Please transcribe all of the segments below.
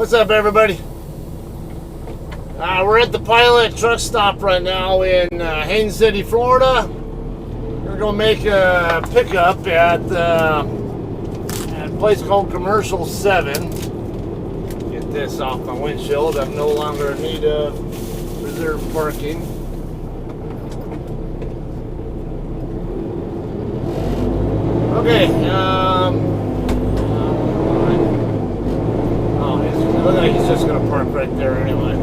What's up, everybody? We're at the Pilot truck stop right now in Haines City, Florida. We're gonna go make a pickup at a place called Commercial 7. Get this off my windshield. I'm no longer in need of reserved parking. Okay, it looks like he's just going to park right there anyway.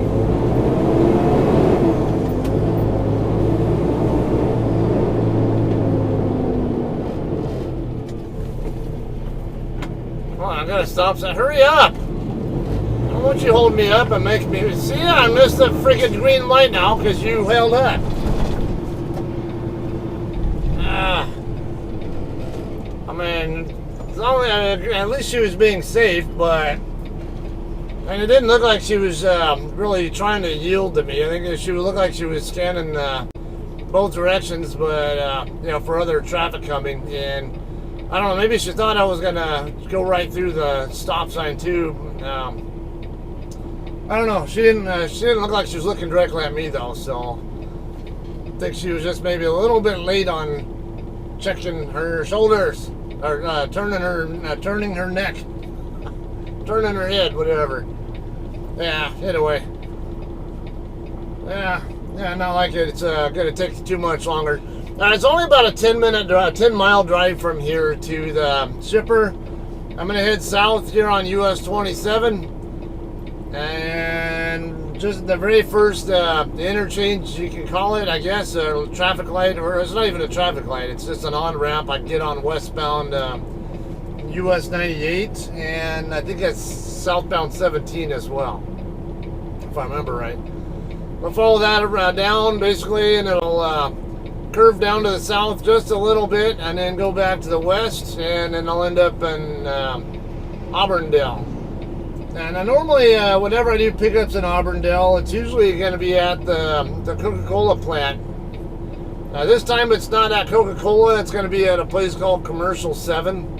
Well, I got to stop sign. Hurry up! I don't want you holding me up and making me... See, I missed the freaking green light now because you held up. I mean, at least she was being safe, but... And it didn't look like she was really trying to yield to me. I think she looked like she was scanning both directions, but you know, for other traffic coming. And I don't know, maybe she thought I was gonna go right through the stop sign too. I don't know. She didn't look like she was looking directly at me though. So I think she was just maybe a little bit late on checking her shoulders or turning her neck, turning her head, whatever. Yeah, anyway. Yeah, not like it. It's gonna take too much longer. It's only about a 10-mile drive from here to the shipper. I'm gonna head south here on US 27, and just the very first the interchange, you can call it, I guess, a traffic light, or it's not even a traffic light. It's just an on-ramp. I can get on westbound US 98, and I think it's southbound 17 as well, if I remember right. I'll follow that down basically, and it'll curve down to the south just a little bit, and then go back to the west, and then I'll end up in Auburndale. And I normally, whenever I do pickups in Auburndale, it's usually going to be at the Coca-Cola plant. This time it's not at Coca-Cola. It's going to be at a place called Commercial 7.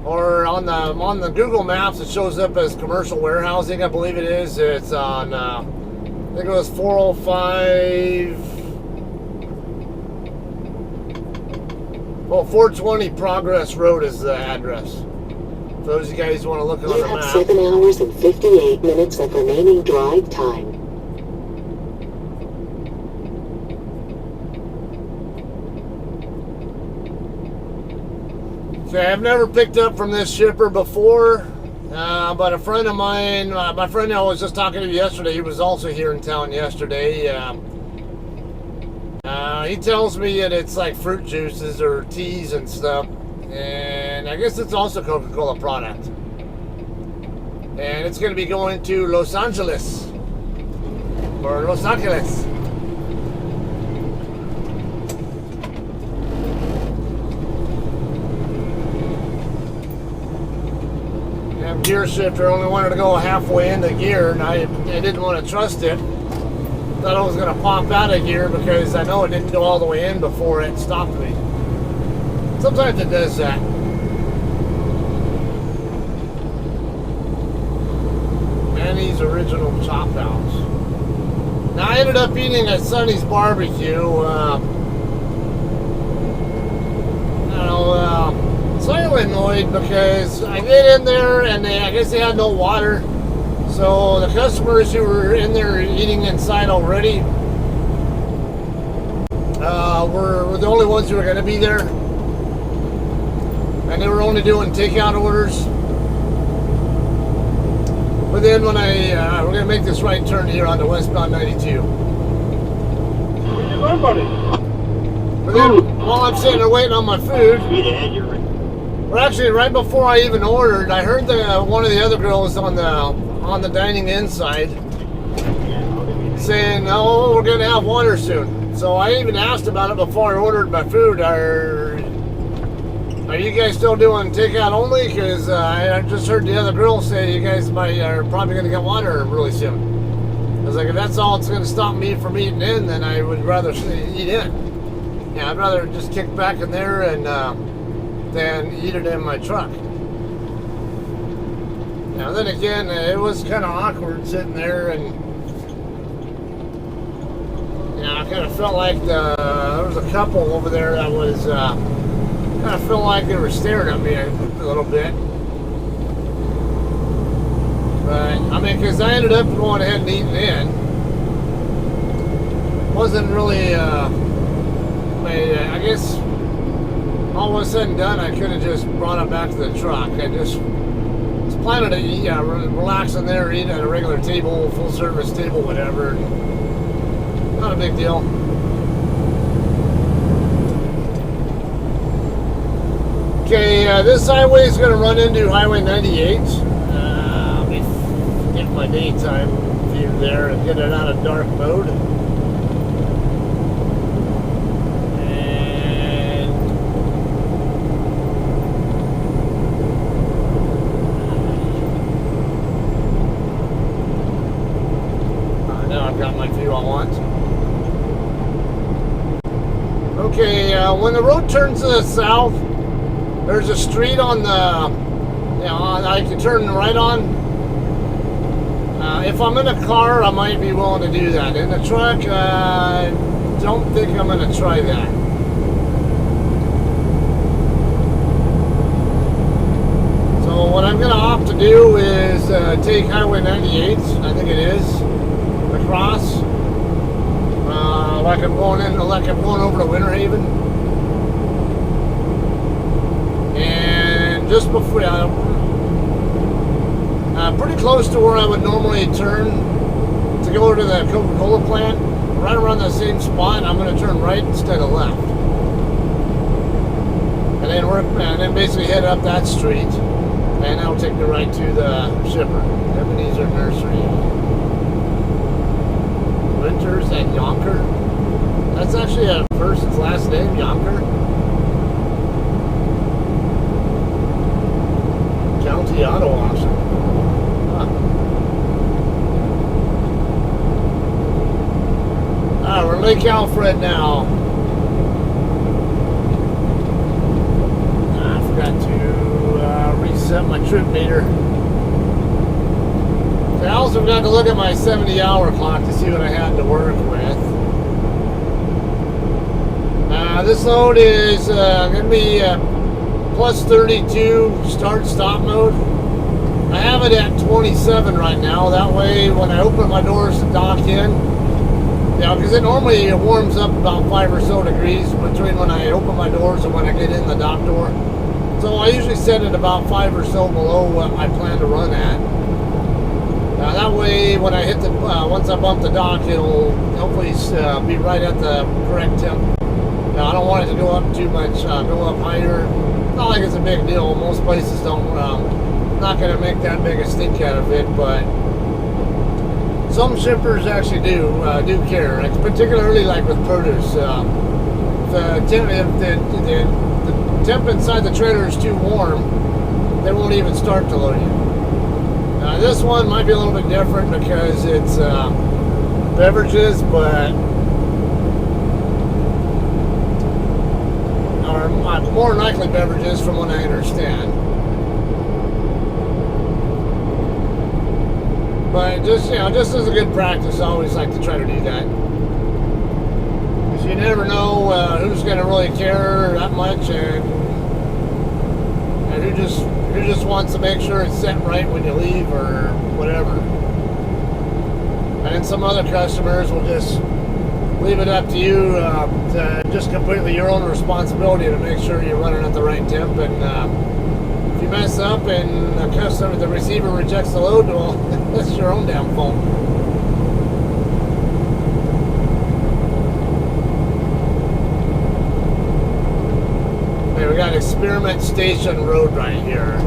Or on the Google Maps, it shows up as commercial warehousing, I believe it is. It's on, I think it was 420 Progress Road is the address. For those of you guys who want to look on the map. You have 7 hours and 58 minutes of remaining drive time. I've never picked up from this shipper before, but a friend of mine, my friend I was just talking to yesterday, he was also here in town yesterday. He tells me that it's like fruit juices or teas and stuff, and I guess it's also Coca-Cola product. And it's going to be going to Los Angeles, or Los Angeles. Gear shifter only wanted to go halfway into gear, and I didn't want to trust it. Thought I was going to pop out of gear because I know it didn't go all the way in before it stopped me. Sometimes it does that. Manny's Original Chop House. Now I ended up eating at Sonny's Barbecue. Slightly annoyed because I get in there and I guess they had no water, so the customers who were in there eating inside already were the only ones who were going to be there, and they were only doing takeout orders. But then when we're going to make this right turn here onto westbound 92. Where you going, buddy? But then while I'm sitting there waiting on my food, well, actually, right before I even ordered, I heard one of the other girls on the dining inside saying, "Oh, we're gonna have water soon." So I even asked about it before I ordered my food. Are you guys still doing takeout only? Because I just heard the other girl say you guys are probably gonna get water really soon. I was like, if that's all it's gonna stop me from eating in, then I would rather eat in. Yeah, I'd rather just kick back in there and than eat it in my truck. Now then again, it was kind of awkward sitting there, and I kind of felt like there was a couple over there that was kind of felt like they were staring at me a little bit. But I mean, because I ended up going ahead and eating in. Wasn't really. I guess all was said and done, I could have just brought it back to the truck. I just was planning to eat, relax in there, eat at a regular table, full service table, whatever. Not a big deal. Okay, this highway is going to run into Highway 98. Let me get my daytime view there and get it out of dark mode. Okay, when the road turns to the south, there's a street on the, I can turn right on. If I'm in a car, I might be willing to do that. In the truck, I don't think I'm going to try that. So what I'm going to opt to do is take Highway 98, I think it is, across. Like I'm going over to Winter Haven, and just before, pretty close to where I would normally turn to go to the Coca-Cola plant, right around the same spot. I'm going to turn right instead of left, and then basically head up that street, and that'll take me right to the shipper, Ebenezer Nursery. Winters at Yonker. That's actually a person's last name, Yonker. County Auto Auction. Huh. We're in Lake Alfred now. I forgot to reset my trip meter. I also got to look at my 70-hour clock to see what I had to work with. This load is going to be plus 32 start-stop mode. I have it at 27 right now. That way, when I open my doors to dock in, because it normally warms up about 5 or so degrees between when I open my doors and when I get in the dock door. So I usually set it about 5 or so below what I plan to run at. That way, when I hit once I bump the dock, it'll hopefully be right at the correct temp. I don't want it to go up too much, go up higher. Not like it's a big deal. Most places don't, not going to make that big a stink out of it, but some shippers actually do care. It's particularly like with produce. If the temp inside the trailer is too warm, they won't even start to load you. This one might be a little bit different because it's beverages, but or more than likely beverages from what I understand. But just just as a good practice, I always like to try to do that, because you never know who's going to really care that much, and who just wants to make sure it's set right when you leave or whatever. And then some other customers will just leave it up to you, to just completely your own responsibility to make sure you're running at the right temp. And if you mess up and the receiver rejects the load, well, that's your own damn fault. Okay, we got Experiment Station Road right here.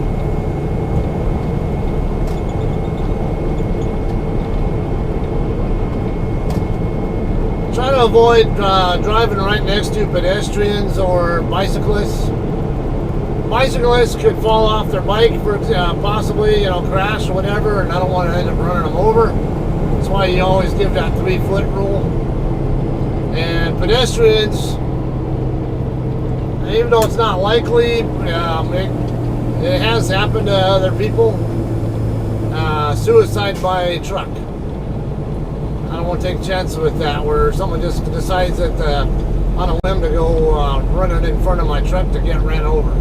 Try to avoid driving right next to pedestrians or bicyclists. Bicyclists could fall off their bike for possibly, crash or whatever, and I don't want to end up running them over. That's why you always give that 3-foot rule. And pedestrians, even though it's not likely, it has happened to other people. suicide by truck. I don't want to take chances with that, where someone just decides that on a whim to go running in front of my truck to get ran over.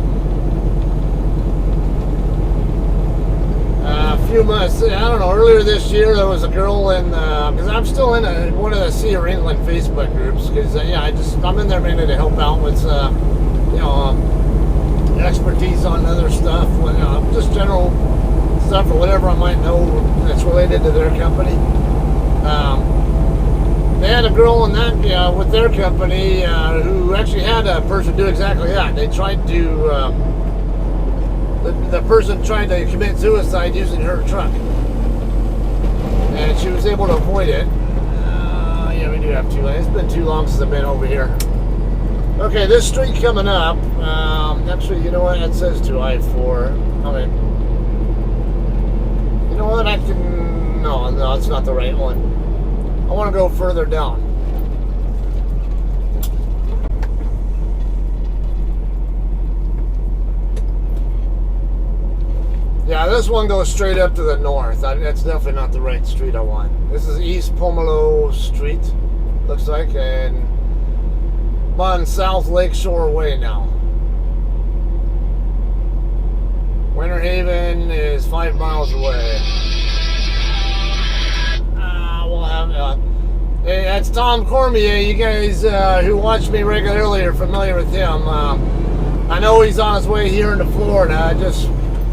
A few months, I don't know, earlier this year there was a girl in, because I'm still in one of the Sea of England Facebook groups, because I'm in there mainly to help out with, expertise on other stuff, just general stuff or whatever I might know that's related to their company. They had a girl in that with their company who actually had a person do exactly that. They tried to. The person tried to commit suicide using her truck, and she was able to avoid it. Yeah, we do have 2 lanes. It's been too long since I've been over here. Okay, this street coming up. Actually, you know what? It says to I-4. Okay. You know what? I can. No, it's not the right one. I want to go further down. Yeah, this one goes straight up to the north. That's definitely not the right street I want. This is East Pomelo Street, looks like, and I'm on South Lakeshore Way now. Winter Haven is 5 miles away. We'll have. Hey, that's Tom Cormier. You guys who watch me regularly are familiar with him. I know he's on his way here into Florida.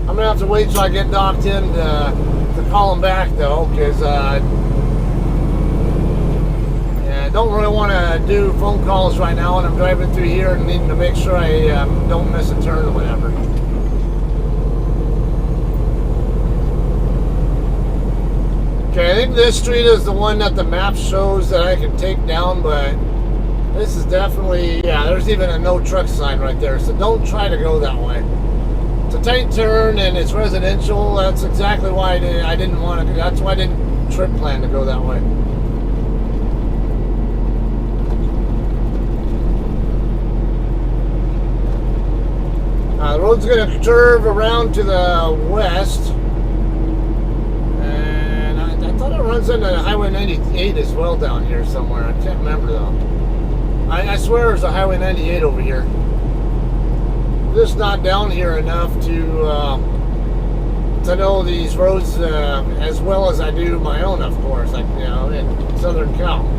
I'm gonna have to wait till I get docked in to call him back, though, because I don't really want to do phone calls right now, and I'm driving through here and needing to make sure I don't miss a turn or whatever. Okay, I think this street is the one that the map shows that I can take down, but this is definitely, there's even a no truck sign right there, so don't try to go that way. It's a tight turn and it's residential. That's exactly why I didn't want to. That's why I didn't trip plan to go that way. The road's going to curve around to the west, and I thought it runs into Highway 98 as well down here somewhere. I can't remember though. I swear there's a Highway 98 over here. Just not down here enough to know these roads as well as I do my own, of course, like in Southern Cal.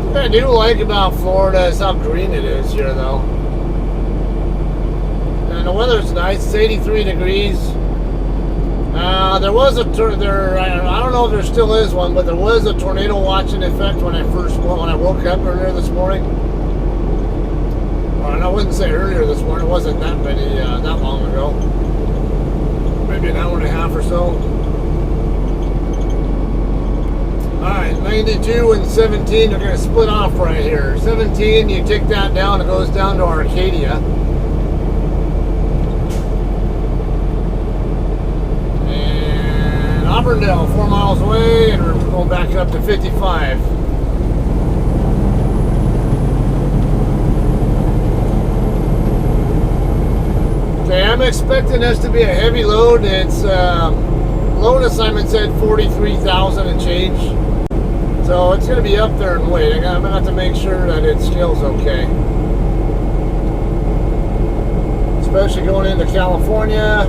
What I do like about Florida is how green it is here, though. And the weather's nice. It's 83 degrees. There was I don't know if there still is one, but there was a tornado watch in effect when I woke up earlier this morning. Or I wouldn't say earlier this morning. It wasn't that long ago. Maybe an hour and a half or so. Alright, 92 and 17 are going to split off right here. 17, you take that down, it goes down to Arcadia. And Auburndale, 4 miles away, and we're going back up to 55. Okay, I'm expecting this to be a heavy load. It's load assignment said 43,000 and change. So it's going to be up there in weight. I'm going to have to make sure that it scales okay. Especially going into California.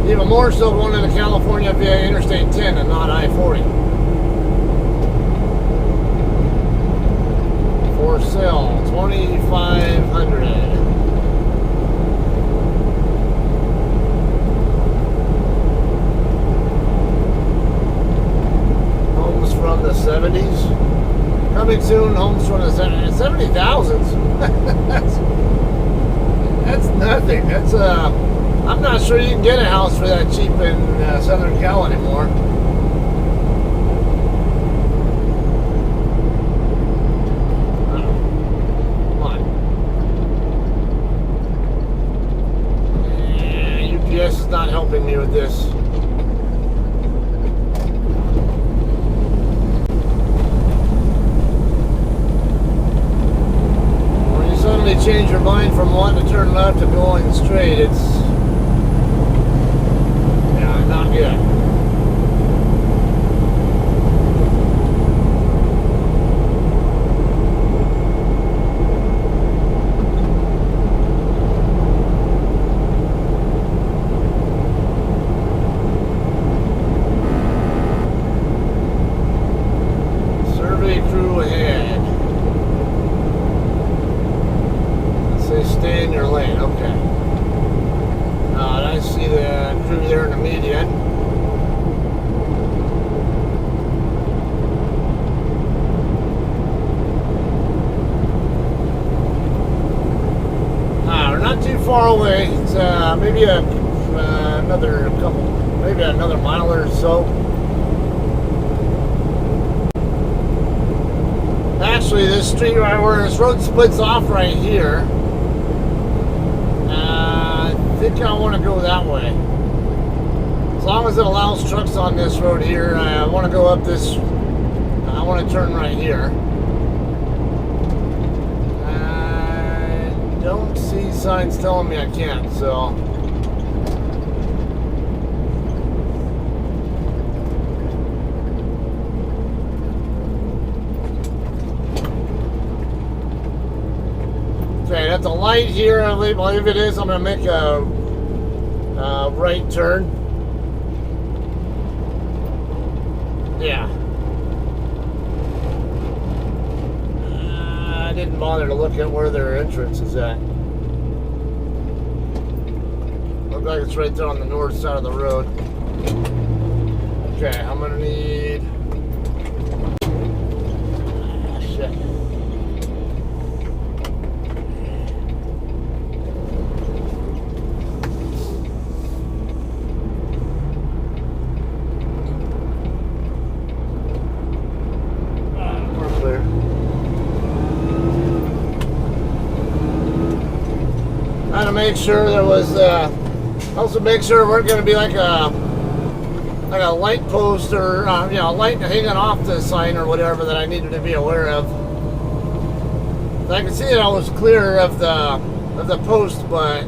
Even more so going into California via Interstate 10 and not I-40. For sale, 2,500. From the 70s. Coming soon, homes from the 70s. 70,000s. That's nothing. That's I'm not sure you can get a house for that cheap in Southern Cal anymore. Come on. GPS is not helping me with this. When you suddenly change your mind from wanting to turn left to going straight, it's not good. Crew ahead. Let's say stay in your lane. Okay. I see the crew there in the median. We're not too far away. It's maybe another mile or so. Actually, this street right where this road splits off right here, I think I want to go that way. As long as it allows trucks on this road here, I want to go up this. I want to turn right here. I don't see signs telling me I can't, so. Okay, at the light here, I believe it is, I'm going to make a right turn. Yeah. I didn't bother to look at where their entrance is at. Looks like it's right there on the north side of the road. Okay, I'm going to need... shit. To make sure there was also make sure we're going to be like a light post or light hanging off the sign or whatever that I needed to be aware of. I can see that I was clear of the post, but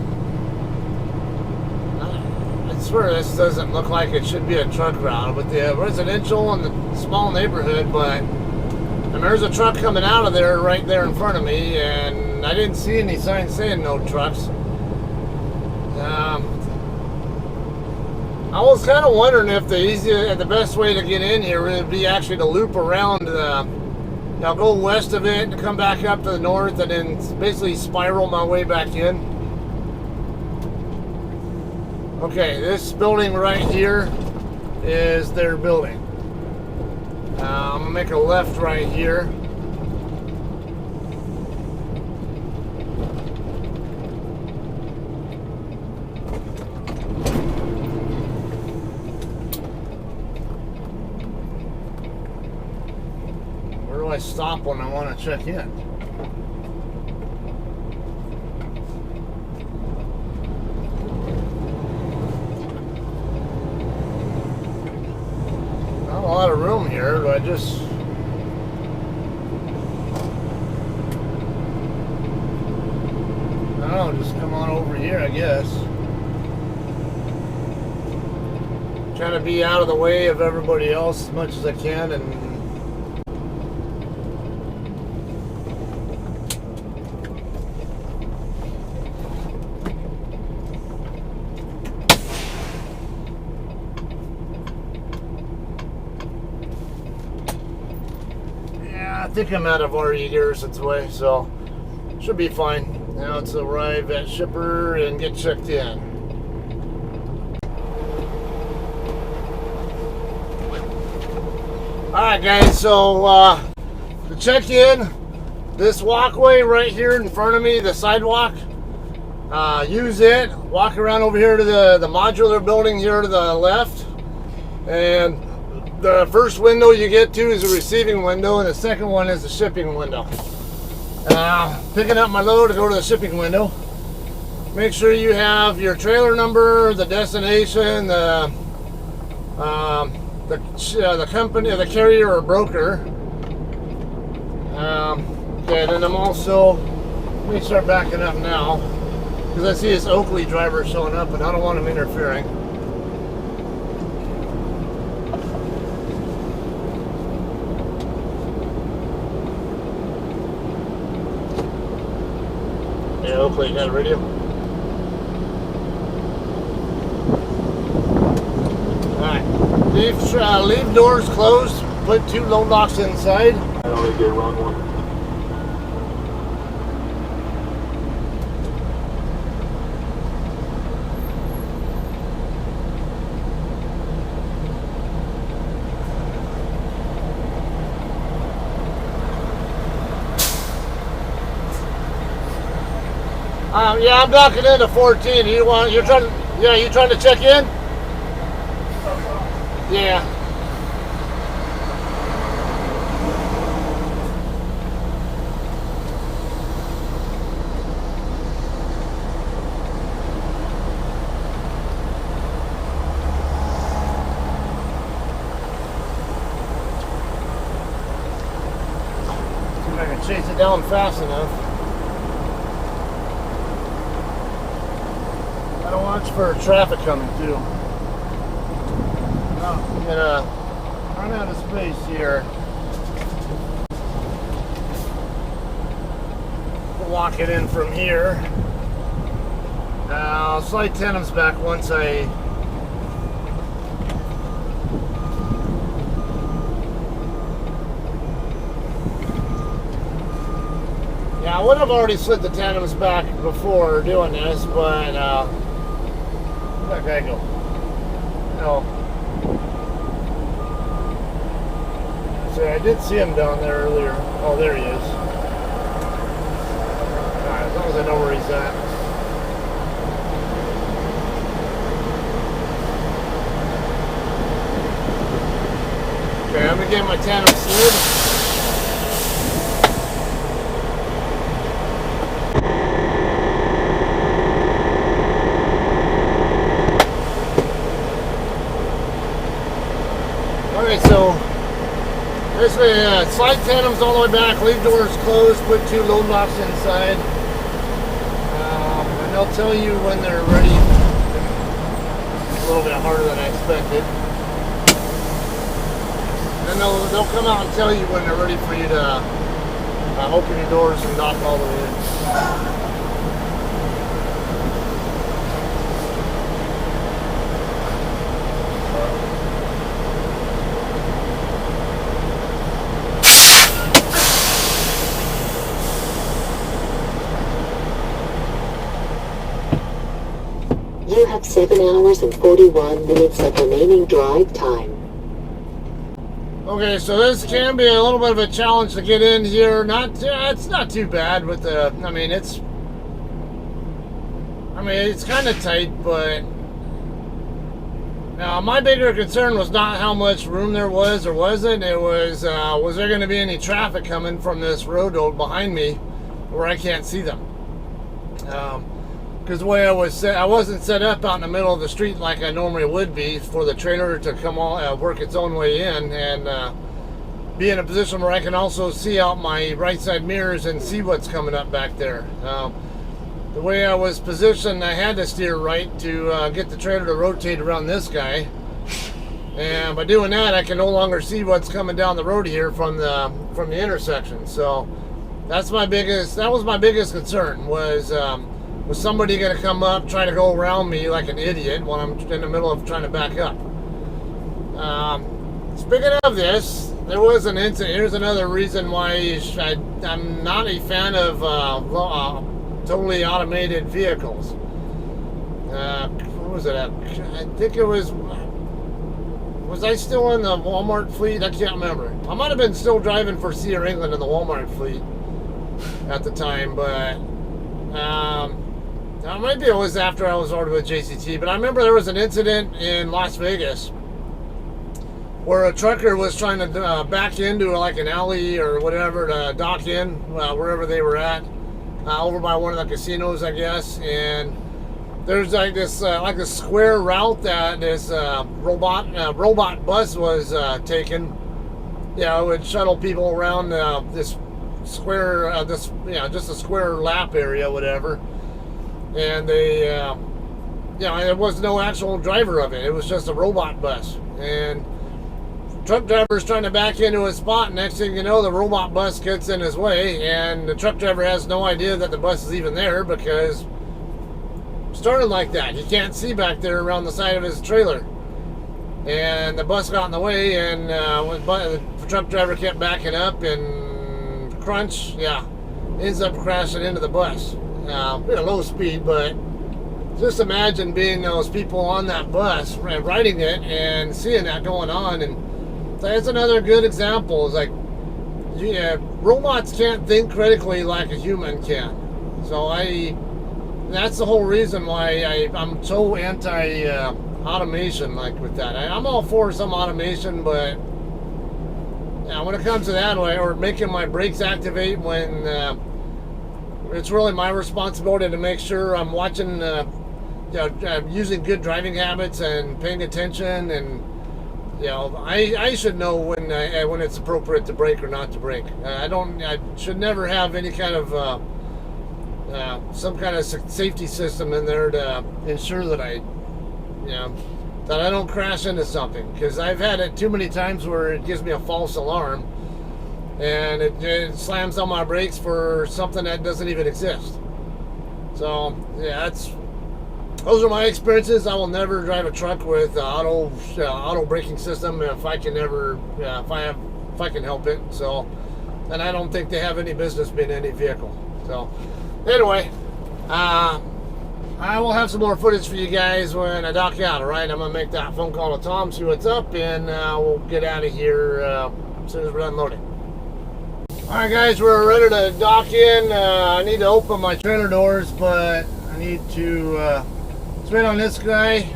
I swear this doesn't look like it should be a truck route with the residential and the small neighborhood, but and there's a truck coming out of there right there in front of me, and I didn't see any signs saying no trucks. I was kind of wondering if the best way to get in here would be actually to loop around, go west of it and come back up to the north, and then basically spiral my way back in. Okay, this building right here is their building. I'm gonna make a left right here. Where do I stop when I want to check in? Not a lot of room here, but I just... Oh, just come on over here, I guess. Trying to be out of the way of everybody else as much as I can, and I think I'm out of RE Garrison's way, so should be fine. Now let's arrive at shipper and get checked in. Alright guys, so to check in, this walkway right here in front of me, the sidewalk, use it, walk around over here to the modular building here to the left, and the first window you get to is a receiving window, and the second one is the shipping window. Picking up my load to go to the shipping window. make sure you have your trailer number, the destination, the company, the carrier or broker. Okay, then I'm also, let me start backing up now, because I see this Oakley driver showing up and I don't want him interfering. Yeah, Oakley, you got a radio? Alright, leave doors closed, put 2 load locks inside. I only did wrong one. Yeah, I'm docking into 14. You trying to check in? Yeah. See if I can chase it down fast enough. Gotta watch for traffic coming through. Oh, I'm gonna run out of space here. Lock it in from here. I'll slide Tenham's back once I. Yeah, I would have already slid the Tenham's back before doing this, but where'd that guy go? No. See, I did see him down there earlier. Oh, there he is. Alright, as long as I know where he's at. Okay, I'm gonna get my tandem slid. Alright, so basically, slide tandems all the way back, leave doors closed, put 2 load locks inside, and they'll tell you when they're ready. It's a little bit harder than I expected. And they'll come out and tell you when they're ready for you to open your doors and dock all the way in. You have 7 hours and 41 minutes of remaining drive time. Okay, so this can be a little bit of a challenge to get in here. It's not too bad with the. I mean, it's kind of tight, but now my bigger concern was not how much room there was or wasn't. It was there going to be any traffic coming from this road behind me where I can't see them. Because the way I wasn't set up out in the middle of the street like I normally would be for the trailer to come work its own way in and be in a position where I can also see out my right side mirrors and see what's coming up back there. The way I was positioned, I had to steer right to get the trailer to rotate around this guy. And by doing that, I can no longer see what's coming down the road here from the intersection. So that was my biggest concern was somebody going to come up, try to go around me like an idiot when I'm in the middle of trying to back up. Speaking of this, there was an incident. Here's another reason why I'm not a fan of totally automated vehicles. What was it at? I think it was I still in the Walmart fleet? I can't remember. I might have been still driving for Sea England in the Walmart fleet at the time, but maybe it was after I was ordered with JCT, but I remember there was an incident in Las Vegas where a trucker was trying to back into like an alley or whatever to dock in wherever they were at, over by one of the casinos, I guess, and there's like this square route that this robot bus was taking. You know, it would shuttle people around this square, just a square lap area, whatever. And they, there was no actual driver of it. It was just a robot bus. And truck driver's trying to back into his spot. Next thing you know, the robot bus gets in his way, and the truck driver has no idea that the bus is even there because it started like that. He can't see back there around the side of his trailer. And the bus got in the way, and the truck driver kept backing up, and crunch, ends up crashing into the bus. Low speed, but just imagine being those people on that bus, riding it, and seeing that going on. And that's another good example. It's like, robots can't think critically like a human can. So that's the whole reason why I'm so anti automation, like with that. I'm all for some automation, but when it comes to that, or making my brakes activate when it's really my responsibility to make sure I'm watching, using good driving habits and paying attention, and I should know when it's appropriate to brake or not to brake. I should never have any kind of some kind of safety system in there to ensure that that I don't crash into something, because I've had it too many times where it gives me a false alarm and it slams on my brakes for something that doesn't even exist. So those are my experiences. I will never drive a truck with auto braking system if I can help it. So, and I don't think they have any business being any vehicle. So anyway, I will have some more footage for you guys when I dock out, all right? I'm going to make that phone call to Tom, see what's up, and we'll get out of here as soon as we're unloading. All right, guys, we're ready to dock in. I need to open my trailer doors, but I need to spin on this guy.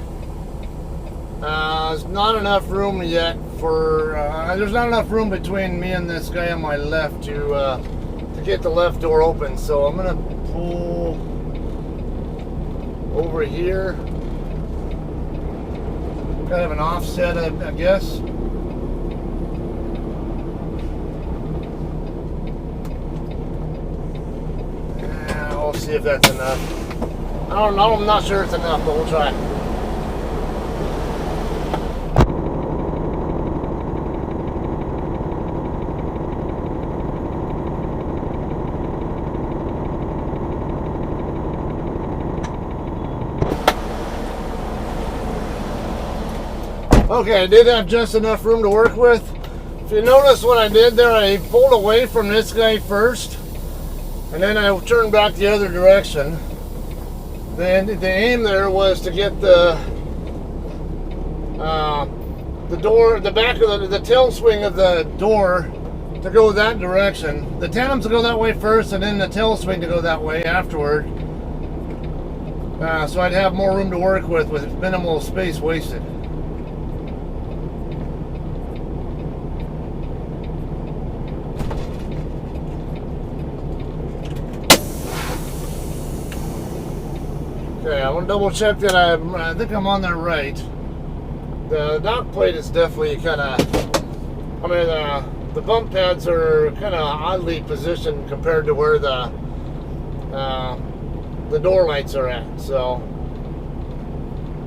There's not enough room yet there's not enough room between me and this guy on my left to get the left door open. So I'm going to pull over here, kind of an offset, I guess. And we'll see if that's enough. I don't know, I'm not sure it's enough, but we'll try. Okay, I did have just enough room to work with. If you notice what I did there, I pulled away from this guy first, and then I turned back the other direction. Then the aim there was to get the door, the back of the tail swing of the door to go that direction. The tandem to go that way first, and then the tail swing to go that way afterward. So I'd have more room to work with minimal space wasted. Okay, I want to double check that I think I'm on there right. The dock plate is definitely kind of, the bump pads are kind of oddly positioned compared to where the door lights are at. So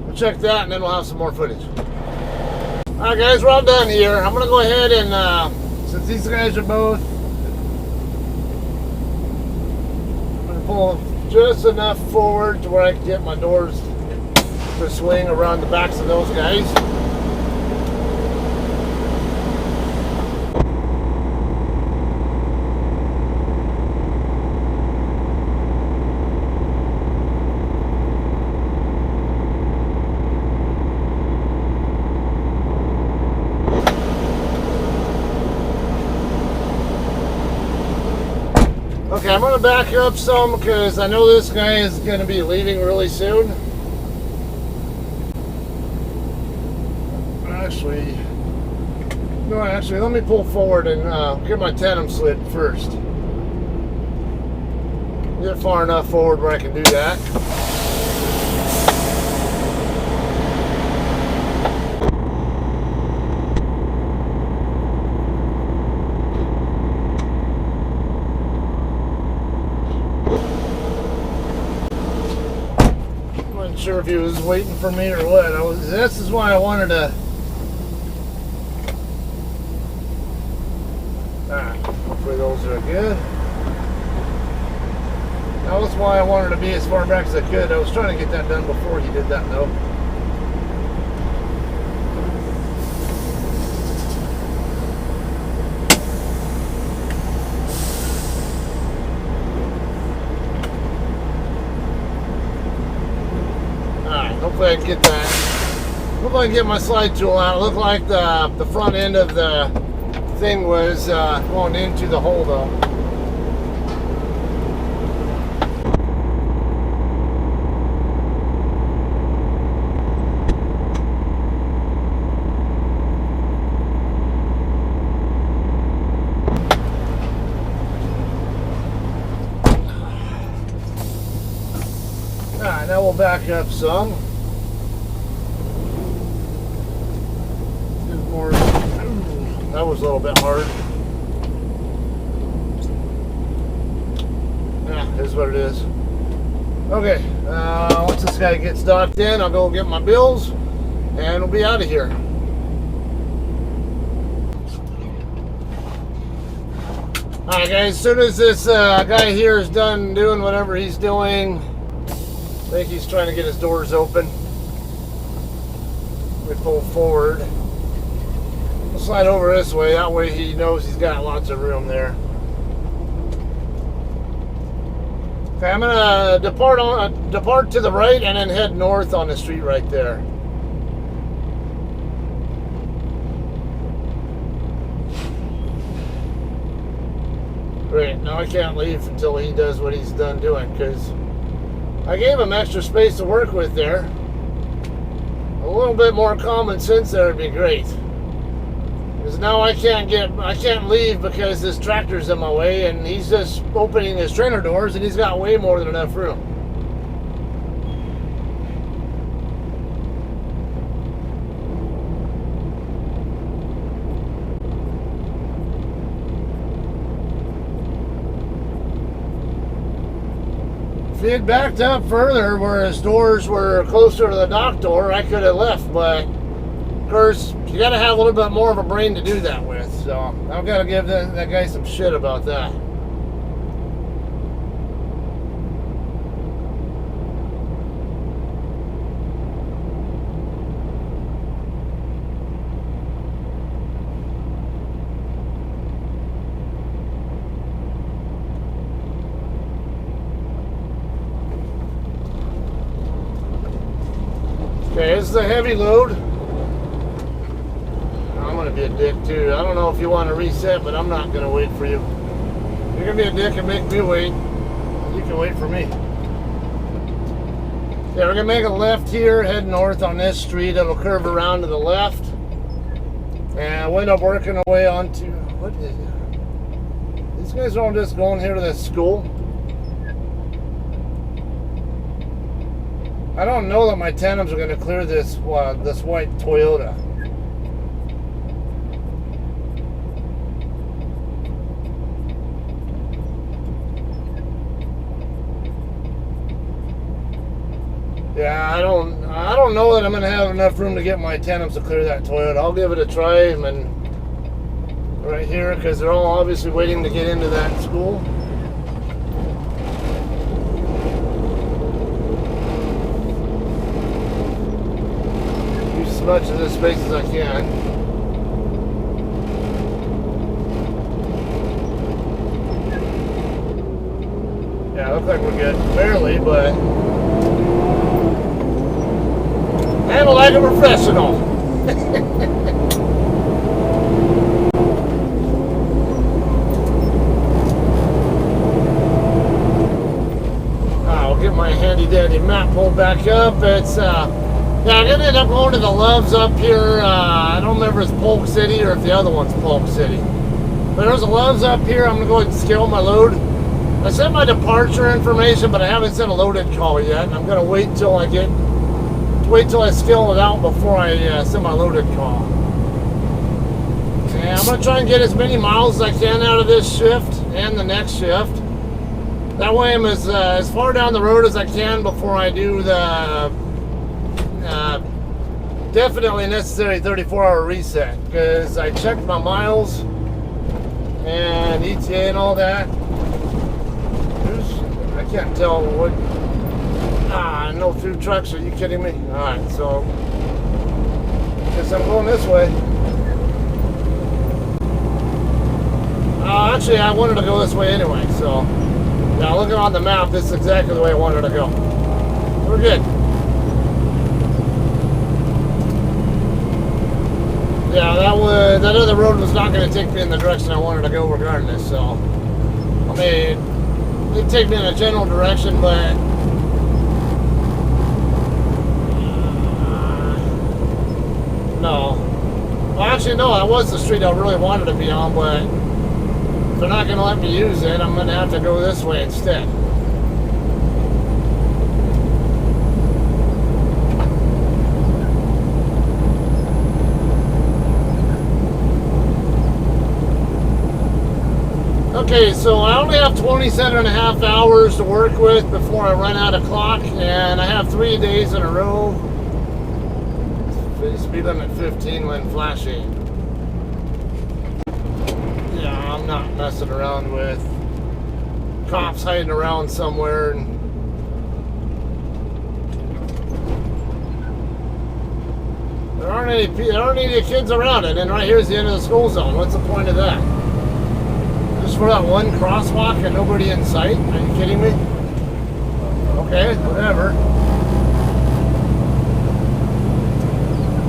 we'll check that, and then we'll have some more footage. All right, guys, we're all done here. I'm going to go ahead and, since these guys are both, I'm going to pull just enough forward to where I can get my doors to swing around the backs of those guys. Okay, I'm going to back up some because I know this guy is going to be leaving really soon. Actually, let me pull forward and get my tandem slid first. get far enough forward where I can do that. I'm not sure if he was waiting for me or what. This is why I wanted to. Hopefully those are good. That was why I wanted to be as far back as I could. I was trying to get that done before he did that though. Alright, hopefully I can get that. Hopefully I can get my slide tool out. It looked like the front end of the thing was going into the hole though. Alright, now we'll back up some. There's more. That was a little bit hard. Yeah, here's what it is. Okay, once this guy gets docked in, I'll go get my bills and we'll be out of here. Alright guys, as soon as this guy here is done doing whatever he's doing, I think he's trying to get his doors open. We pull forward. We'll slide over this way, that way he knows he's got lots of room there. Okay, I'm gonna depart to the right and then head north on the street right there. Great, now I can't leave until he does what he's done doing, because I gave him extra space to work with there. A little bit more common sense there would be great. Because now I can't leave because this tractor's in my way and he's just opening his trailer doors and he's got way more than enough room. If he had backed up further where his doors were closer to the dock door, I could have left, but of course, you gotta have a little bit more of a brain to do that with, so I've got to give that guy some shit about that. Okay, this is a heavy load. I'm going to be a dick too. I don't know if you want to reset, but I'm not going to wait for you. You're going to be a dick and make me wait. You can wait for me. Yeah, we're going to make a left here, head north on this street. It'll curve around to the left. And we'll end up working our way onto... What is it? These guys are all just going here to this school. I don't know that my tandems are going to clear this white Toyota. Yeah, I don't know that I'm going to have enough room to get my tandems to clear that Toyota. I'll give it a try, and right here, because they're all obviously waiting to get into that school. Much of this space as I can. Yeah, looks like we're good. Barely, but handle like a professional. I'll get my handy dandy map pulled back up. It's yeah, I'm going to end up going to the Loves up here. I don't remember if it's Polk City or if the other one's Polk City. But there's a Loves up here. I'm going to go ahead and scale my load. I sent my departure information, but I haven't sent a loaded call yet. I'm gonna wait till I scale it out before I send my loaded call. And I'm gonna try and get as many miles as I can out of this shift and the next shift. That way I'm as far down the road as I can before I do the definitely necessary 34-hour reset, because I checked my miles and ETA and all that. I can't tell what. No food trucks. Are you kidding me? Alright, so guess I'm going this way. Actually, I wanted to go this way anyway, so yeah, looking on the map, this is exactly the way I wanted to go. We're good. Yeah, that other road was not going to take me in the direction I wanted to go regardless, so I mean, it'd take me in a general direction, but no. Well, actually, no, that was the street I really wanted to be on, but if they're not going to let me use it, I'm going to have to go this way instead. Okay, so I only have 27 and a half hours to work with before I run out of clock, and I have 3 days in a row. Speed limit 15 when flashing. Yeah, I'm not messing around with cops hiding around somewhere. There aren't any kids around it, and right here's the end of the school zone. What's the point of that? Just for that one crosswalk and nobody in sight? Are you kidding me? Okay, whatever.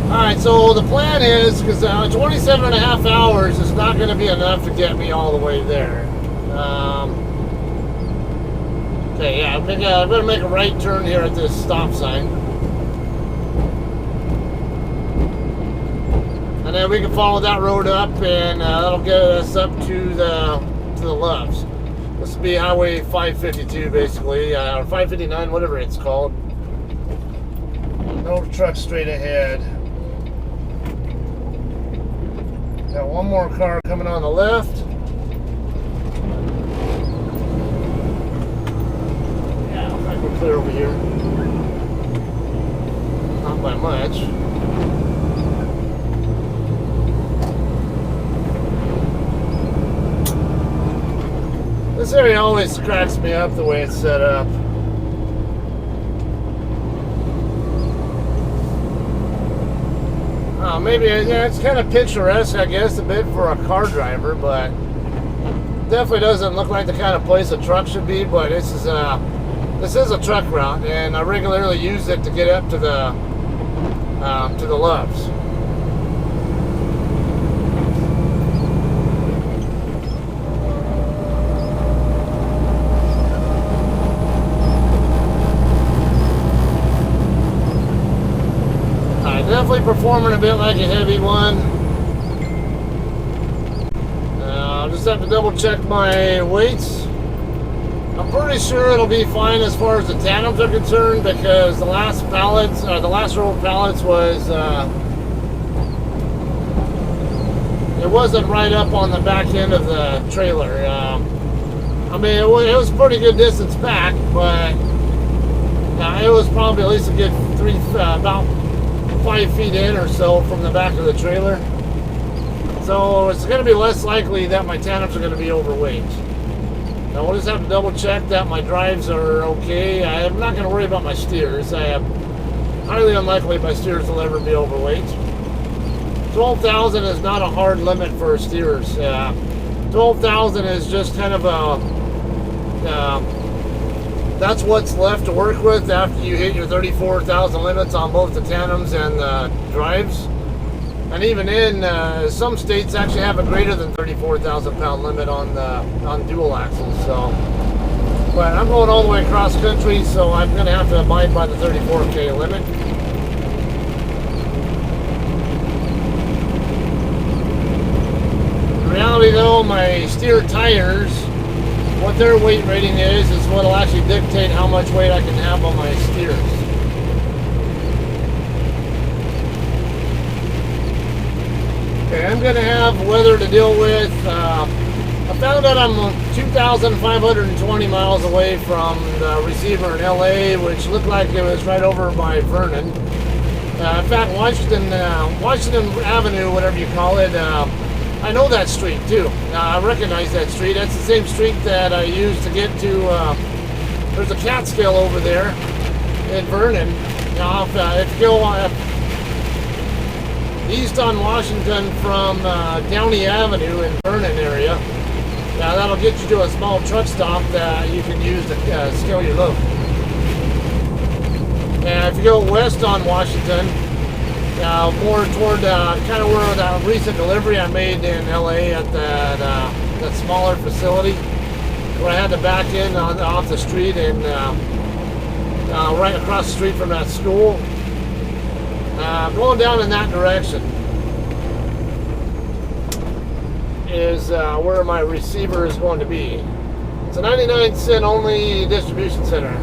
Alright, so the plan is, because 27 and a half hours is not going to be enough to get me all the way there. Okay, yeah, I'm going to make a right turn here at this stop sign. And then we can follow that road up, and that'll get us up to the Loves. This will be Highway 552, basically, or 559, whatever it's called. No truck straight ahead. Got one more car coming on the left. Yeah, looks like we're clear over here. Not by much. This area always cracks me up the way it's set up. Maybe yeah, it's kind of picturesque, I guess, a bit for a car driver, but definitely doesn't look like the kind of place a truck should be. But this is a truck route, and I regularly use it to get up to the Loves. Definitely performing a bit like a heavy one. I'll just have to double check my weights. I'm pretty sure it'll be fine as far as the tandems are concerned, because the last row of pallets was it wasn't right up on the back end of the trailer. I mean, it was a pretty good distance back, but it was probably at least a good about 5 feet in or so from the back of the trailer. So it's going to be less likely that my tandems are going to be overweight. Now we'll just have to double check that my drives are okay. I'm not going to worry about my steers. I am highly unlikely my steers will ever be overweight. 12,000 is not a hard limit for steers. 12,000 is just kind of that's what's left to work with after you hit your 34,000 limits on both the tandems and the drives. And even in some states actually have a greater than 34,000 pound limit on dual axles. So, but I'm going all the way across country, so I'm going to have to abide by the 34K limit. In reality though, my steer tires what their weight rating is what will actually dictate how much weight I can have on my steers. Okay, I'm going to have weather to deal with. I found out I'm 2,520 miles away from the receiver in LA, which looked like it was right over by Vernon. In fact, Washington Avenue, whatever you call it, I know that street too. I recognize that street. That's the same street that I used to get to. There's a Catskill over there in Vernon. Now, if you go east on Washington from Downey Avenue in Vernon area, that'll get you to a small truck stop that you can use to scale your load. And if you go west on Washington, more toward kind of where that recent delivery I made in LA at that smaller facility, where I had to back in off the street and right across the street from that school. Going down in that direction is where my receiver is going to be. It's a 99-cent only distribution center.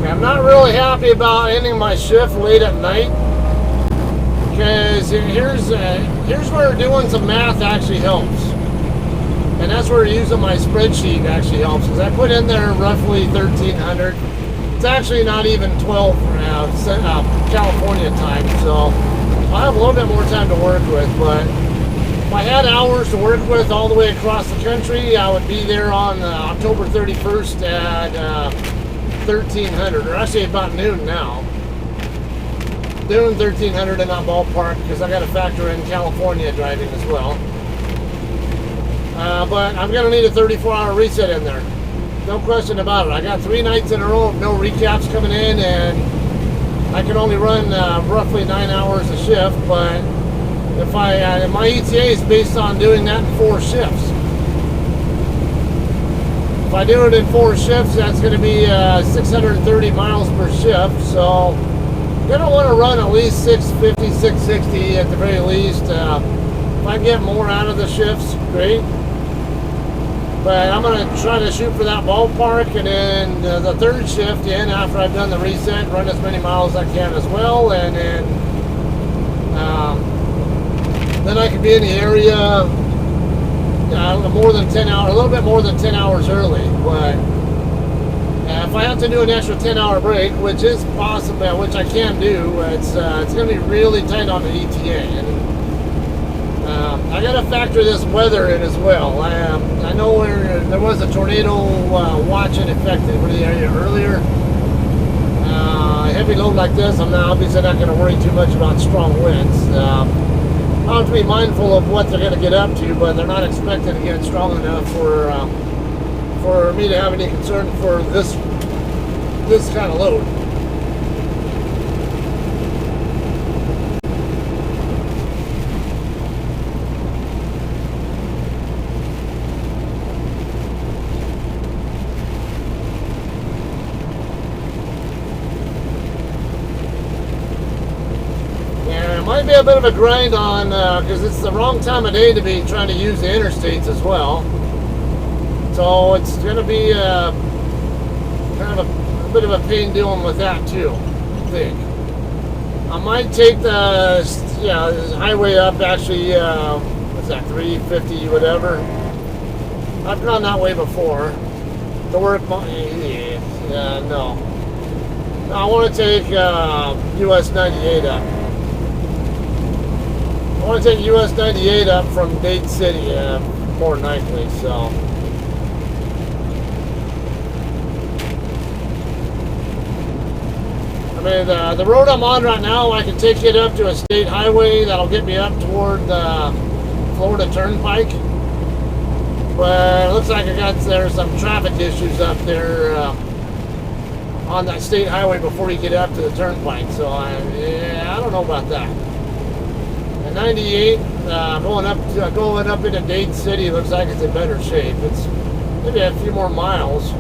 I'm not really happy about ending my shift late at night, because here's where doing some math actually helps, and that's where using my spreadsheet actually helps, because I put in there roughly 1,300. It's actually not even 12 California time, so I have a little bit more time to work with. But if I had hours to work with all the way across the country, I would be there on October 31st at 1,300, or actually about noon now. Noon, 1,300 in that ballpark, because I got to factor in California driving as well. But I'm going to need a 34-hour reset in there. No question about it. I got 3 nights in a row of no recaps coming in, and I can only run roughly 9 hours a shift. But if my ETA is based on doing that in 4 shifts. If I do it in 4 shifts, that's going to be 630 miles per shift. So you're going to want to run at least 650, 660 at the very least. If I get more out of the shifts, great. But I'm going to try to shoot for that ballpark, and then the 3rd shift in after I've done the reset, run as many miles as I can as well, and then I can be in the area more than 10 hours, a little bit more than 10 hours early. But if I have to do an extra 10-hour break, which is possible, which I can do, it's going to be really tight on the ETA. And I got to factor this weather in as well. I know there was a tornado watch in effect over the area earlier. A heavy load like this, I'm obviously not going to worry too much about strong winds. I'll have to be mindful of what they're going to get up to, but they're not expecting to get strong enough for me to have any concern for this kind of load. Might be a bit of a grind on because it's the wrong time of day to be trying to use the interstates as well. So it's going to be kind of a bit of a pain dealing with that too, I think. I might take the highway up, actually, what's that, 350, whatever. I've gone that way before. To work, no. I want to take US 98 up. I want to take US 98 up from Dade City, more than likely, so. I mean, the road I'm on right now, I can take it up to a state highway that'll get me up toward the Florida Turnpike. But it looks like there's some traffic issues up there on that state highway before you get up to the turnpike. So I don't know about that. And 98 going up into Dade City looks like it's in better shape. It's maybe a few more miles,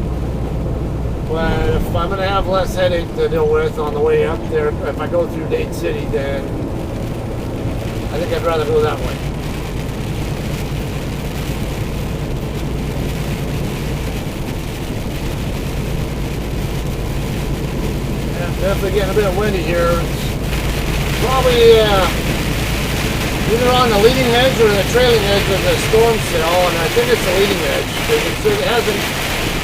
but if I'm going to have less headache to deal with on the way up there, if I go through Dade City, then I think I'd rather go that way. Definitely getting a bit windy here. It's probably either on the leading edge or the trailing edge of the storm cell, and I think it's the leading edge because it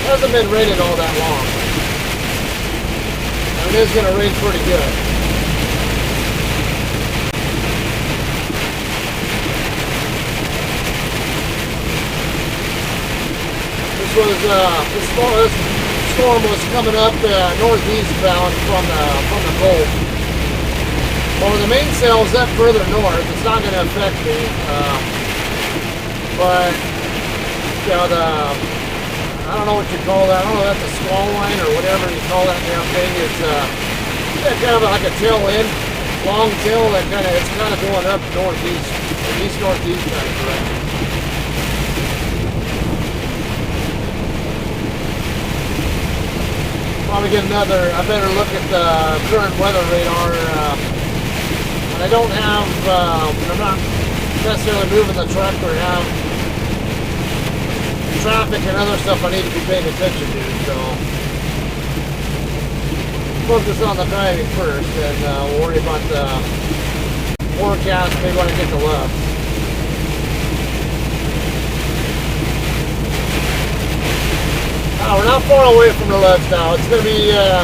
hasn't been raining all that long. And it is going to rain pretty good. This storm was coming up northeast bound from the Gulf. Well, the mainsail is up further north. It's not going to affect me, but you know I don't know what you call that. I don't know if that's a squall line or whatever you call that damn thing. It's kind of like a tail end, long tail that it's kind of going up northeast, east northeast kind of direction. Probably get a better look at the current weather radar. And I don't have, I'm not necessarily moving the truck or have traffic and other stuff I need to be paying attention to. So focus on the driving first, and we'll worry about the forecast maybe when I get to left. We're not far away from the left now. It's going to be a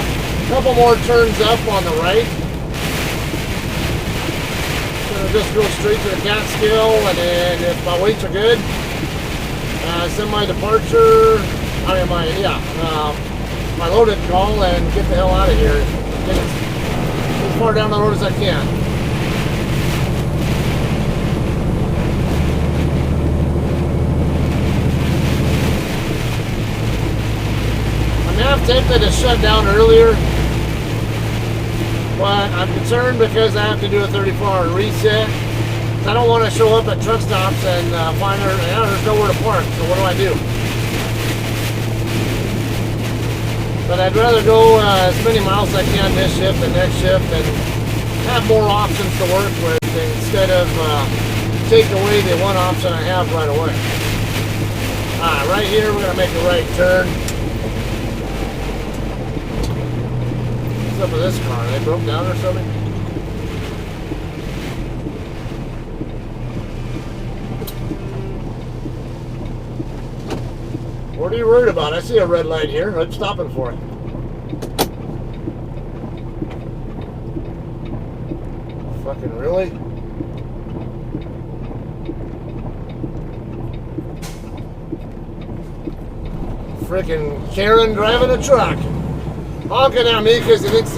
couple more turns up on the right. So just go straight to the Catskill, and then if my weights are good, send my departure, my loaded call, and get the hell out of here. Get as far down the road as I can. I'm tempted to shut down earlier, but I'm concerned because I have to do a 34-hour reset. I don't want to show up at truck stops and find there's nowhere to park, so what do I do? But I'd rather go as many miles as I can this shift and next shift and have more options to work with instead of take away the one option I have right away. Right here we're going to make a right turn. Up with this car, they broke down or something? What are you worried about? I see a red light here. I'm stopping for it. Fucking really? Frickin' Karen driving a truck. Honking at me because he thinks,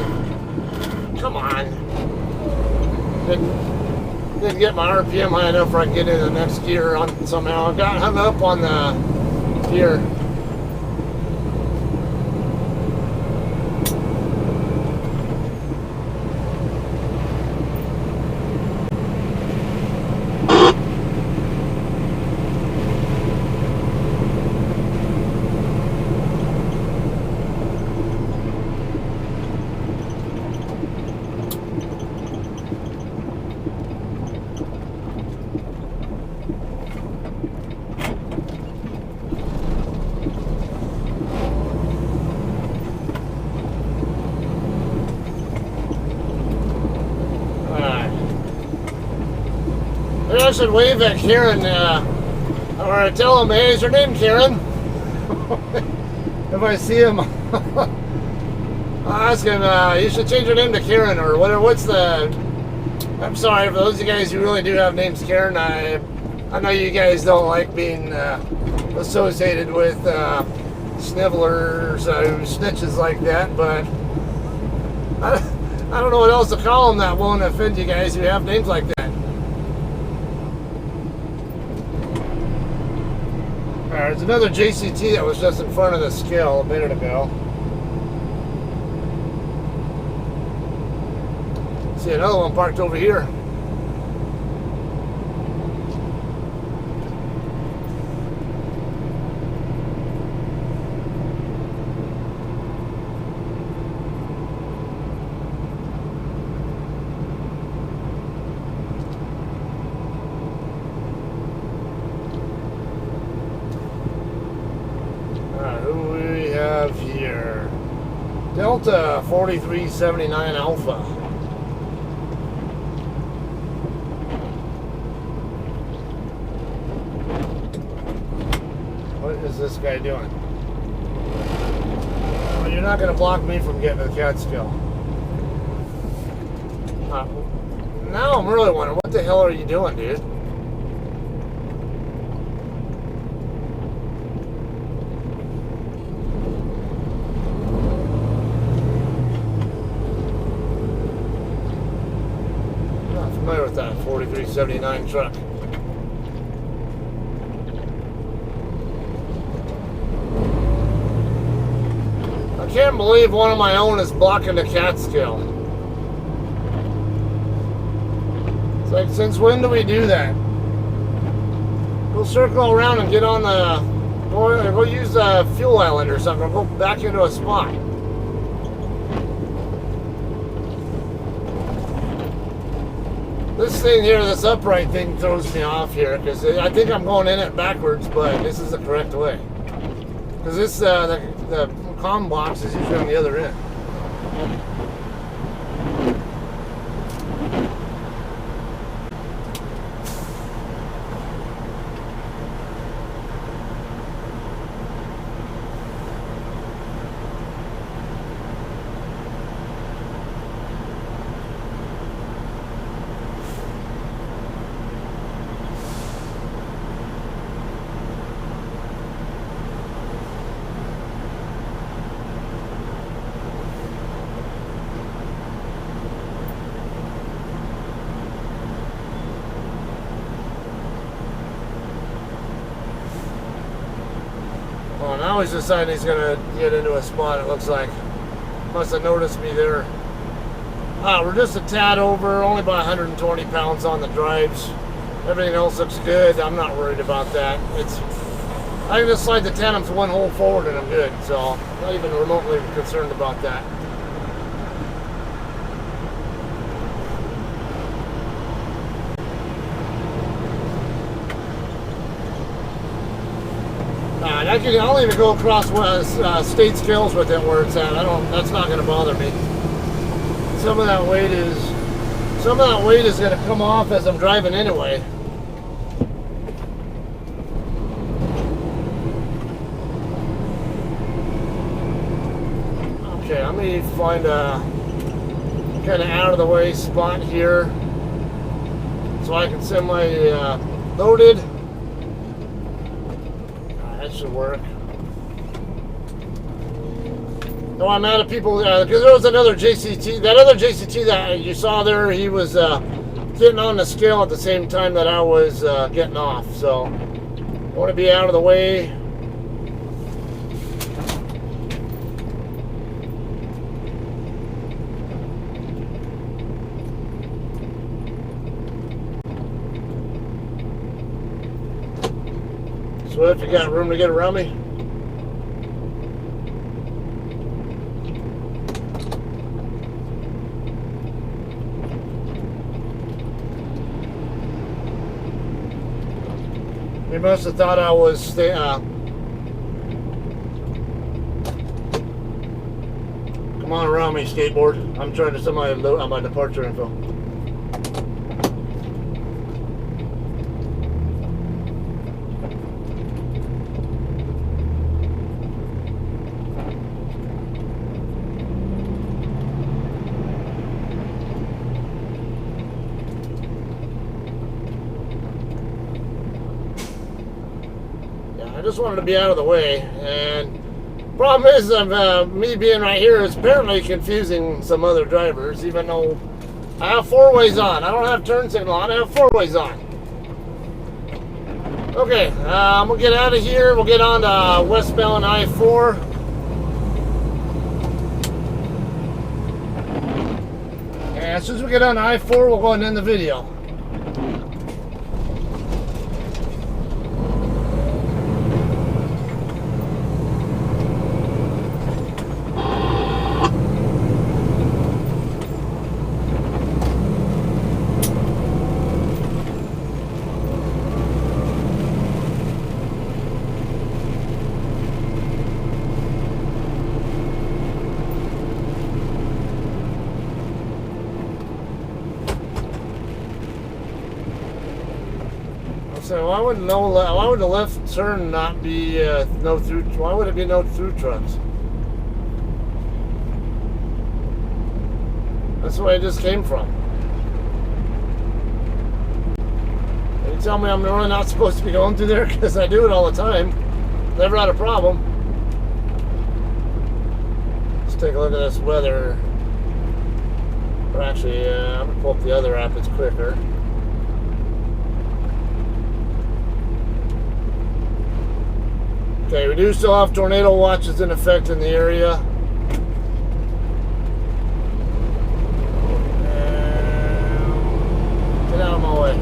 come on. Didn't get my RPM high enough where I can get into the next gear on somehow. I got hung up on the gear. I should wave at Karen, or tell him, hey, is your name Karen? If I see him, I'll ask him, you should change your name to Karen, or whatever. What's the... I'm sorry, for those of you guys who really do have names Karen, I know you guys don't like being associated with snivellers who snitches like that, but I don't know what else to call them that won't offend you guys who have names like that. There's another JCT that was just in front of the scale a minute ago. See another one parked over here. Delta 4379 Alpha. What is this guy doing? Well, you're not going to block me from getting to the Catskill. Now I'm really wondering, what the hell are you doing, dude? I'm not familiar with that 4379 truck. I can't believe one of my own is blocking the Catskill. It's like, since when do we do that? Go circle around and get on the... Go use the fuel island or something, or go back into a spot. This thing here, this upright thing, throws me off here, because I think I'm going in it backwards, but this is the correct way. Because this, the comm box is usually on the other end. Well, now he's deciding he's gonna get into a spot, it looks like. Must have noticed me there. We're just a tad over, only about 120 pounds on the drives. Everything else looks good. I'm not worried about that. I can just slide the tandems one hole forward and I'm good. So I'm not even remotely concerned about that. I'll even go across state scales with it where it's at. That's not going to bother me. Some of that weight is going to come off as I'm driving anyway. Okay, let me find a kind of out of the way spot here so I can send my loaded. That should work. No, I'm out of people because there was another JCT. That other JCT that you saw there, he was getting on the scale at the same time that I was getting off. So I want to be out of the way. Swift, you got room to get around me? He must have thought I was come on around me, skateboard. I'm trying to send my departure info. I just wanted to be out of the way, and problem is, me being right here is apparently confusing some other drivers, even though I have four ways on. I don't have turn signal on, I have four ways on. Okay, we'll get out of here. We'll get on to westbound I-4. And as soon as we get on I-4, we'll go and end the video. So why would why would the left turn not be no through? Why would it be no through trucks? That's where I just came from. You tell me I'm really not supposed to be going through there because I do it all the time. Never had a problem. Let's take a look at this weather. Or actually, I'm gonna pull up the other app. It's quicker. Okay, we do still have tornado watches in effect in the area. Get out of my way.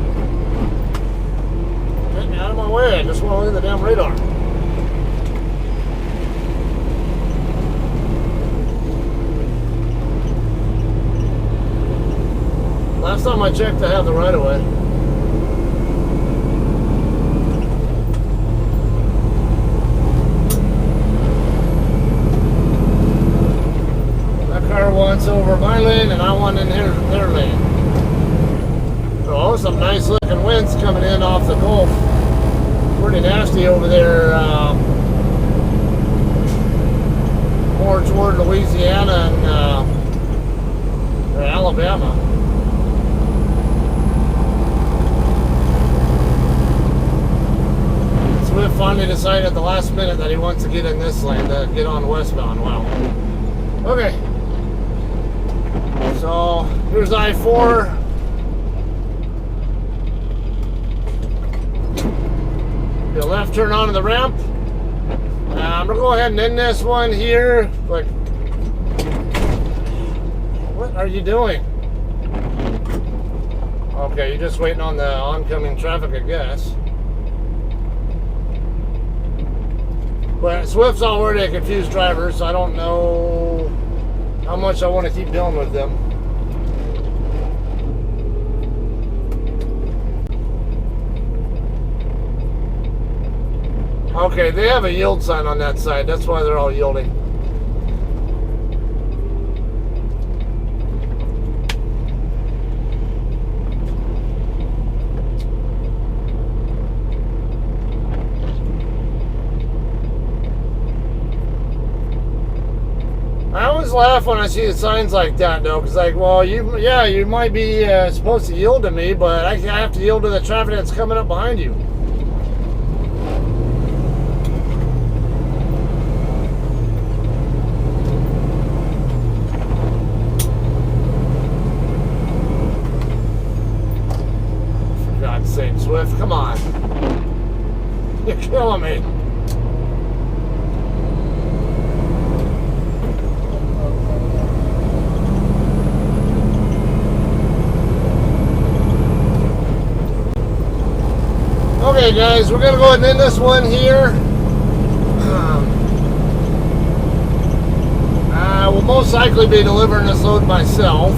Get me out of my way. I just want to look at the damn radar. Last time I checked, I have the right of way. Car wants over my lane and I want in their lane. Oh, some nice looking winds coming in off the Gulf. Pretty nasty over there, more toward Louisiana and Alabama. Swift finally decided at the last minute that he wants to get in this lane, to get on westbound. Wow. Okay. So here's I-4. The left turn onto the ramp. I'm gonna go ahead and end this one here. Like, what are you doing? Okay, you're just waiting on the oncoming traffic, I guess. But Swift's already a confused driver, so I don't know how much I want to keep dealing with them. Okay, they have a yield sign on that side. That's why they're all yielding. I always laugh when I see the signs like that, though, because like, well, you might be supposed to yield to me, but I have to yield to the traffic that's coming up behind you. For God's sake, Swift, come on. You're killing me. Okay, guys, we're gonna go ahead and end this one here. I will most likely be delivering this load myself.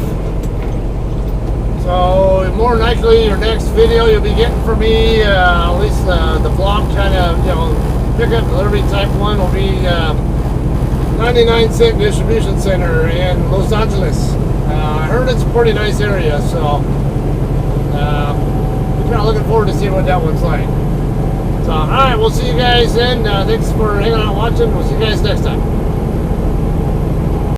So more than likely, your next video you'll be getting from me, at least the vlog kind of, pickup delivery type one will be 99-cent distribution center in Los Angeles. I heard it's a pretty nice area, so. Kind of looking forward to seeing what that one's like. So, alright, we'll see you guys then. Thanks for hanging out and watching. We'll see you guys next time.